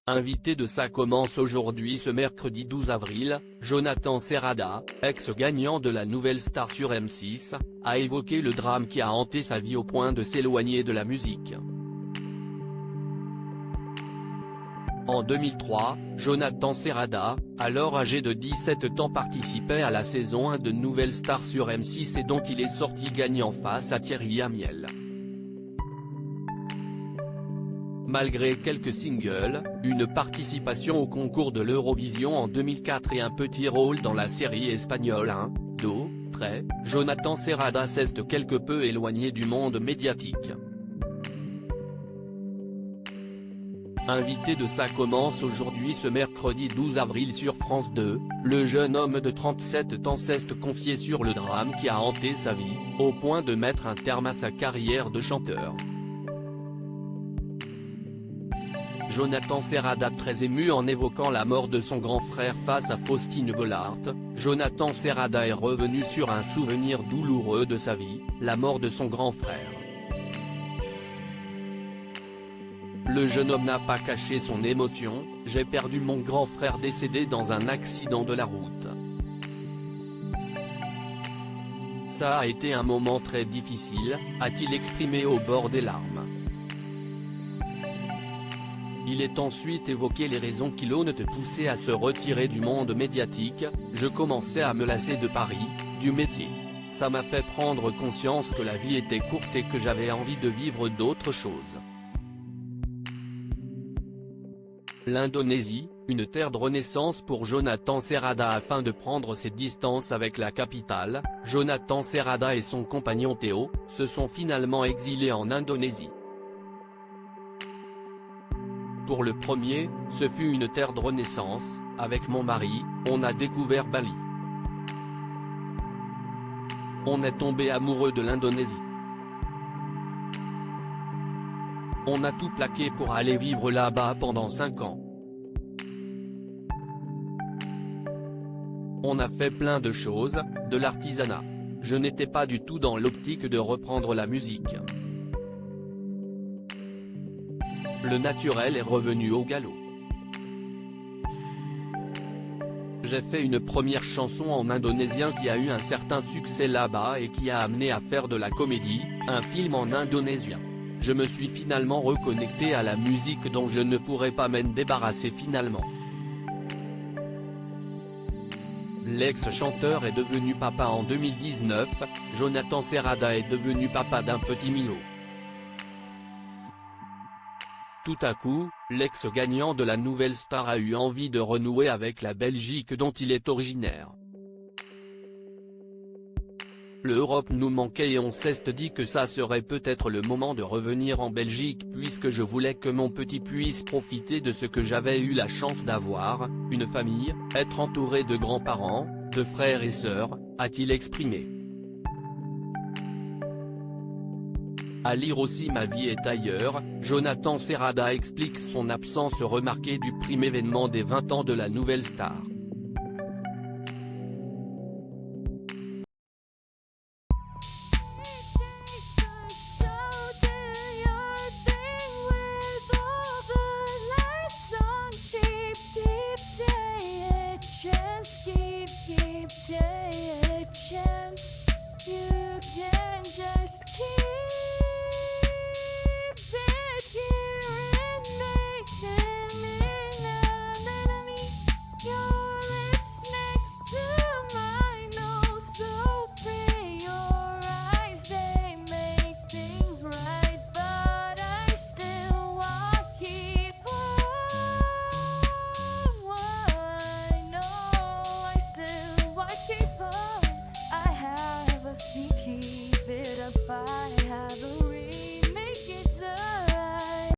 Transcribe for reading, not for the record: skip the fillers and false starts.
Invité de Ça commence aujourd'hui ce mercredi 12 avril, Jonathan Serrada, ex-gagnant de la Nouvelle Star sur M6, a évoqué le drame qui a hanté sa vie au point de s'éloigner de la musique. En 2003, Jonathan Serrada, alors âgé de 17 ans, participait à la saison 1 de Nouvelle Star sur M6 et dont il est sorti gagnant face à Thierry Amiel. Malgré quelques singles, une participation au concours de l'Eurovision en 2004 et un petit rôle dans la série espagnole 1, 2, 3, Jonathan Serrada s'est quelque peu éloigné du monde médiatique. Invité de Ça commence aujourd'hui ce mercredi 12 avril sur France 2, le jeune homme de 37 ans s'est confié sur le drame qui a hanté sa vie, au point de mettre un terme à sa carrière de chanteur. Jonathan Serrada, très ému en évoquant la mort de son grand frère face à Faustine Bollaert, Jonathan Serrada est revenu sur un souvenir douloureux de sa vie, la mort de son grand frère. Le jeune homme n'a pas caché son émotion: « J'ai perdu mon grand frère décédé dans un accident de la route. Ça a été un moment très difficile », a-t-il exprimé au bord des larmes. Il est ensuite évoqué les raisons qui l'ont poussé à se retirer du monde médiatique. « Je commençais à me lasser de Paris, du métier. Ça m'a fait prendre conscience que la vie était courte et que j'avais envie de vivre d'autres choses. » L'Indonésie, une terre de renaissance pour Jonathan Serrada. Afin de prendre ses distances avec la capitale, Jonathan Serrada et son compagnon Théo se sont finalement exilés en Indonésie. Pour le premier, ce fut une terre de renaissance. Avec mon mari, on a découvert Bali. On est tombé amoureux de l'Indonésie. On a tout plaqué pour aller vivre là-bas pendant 5 ans. On a fait plein de choses, de l'artisanat. Je n'étais pas du tout dans l'optique de reprendre la musique. Le naturel est revenu au galop. J'ai fait une première chanson en indonésien qui a eu un certain succès là-bas et qui a amené à faire de la comédie, un film en indonésien. Je me suis finalement reconnecté à la musique dont je ne pourrais pas m'en débarrasser finalement. L'ex-chanteur est devenu papa en 2019, Jonathan Serrada est devenu papa d'un petit Milo. Tout à coup, l'ex-gagnant de la Nouvelle Star a eu envie de renouer avec la Belgique dont il est originaire. L'Europe nous manquait et on s'est dit que ça serait peut-être le moment de revenir en Belgique puisque je voulais que mon petit puisse profiter de ce que j'avais eu la chance d'avoir, une famille, être entouré de grands-parents, de frères et sœurs, a-t-il exprimé. À lire aussi Ma vie est ailleurs, Jonathan Serrada explique son absence remarquée du prime événement des 20 ans de la Nouvelle Star. Keep taking a chance.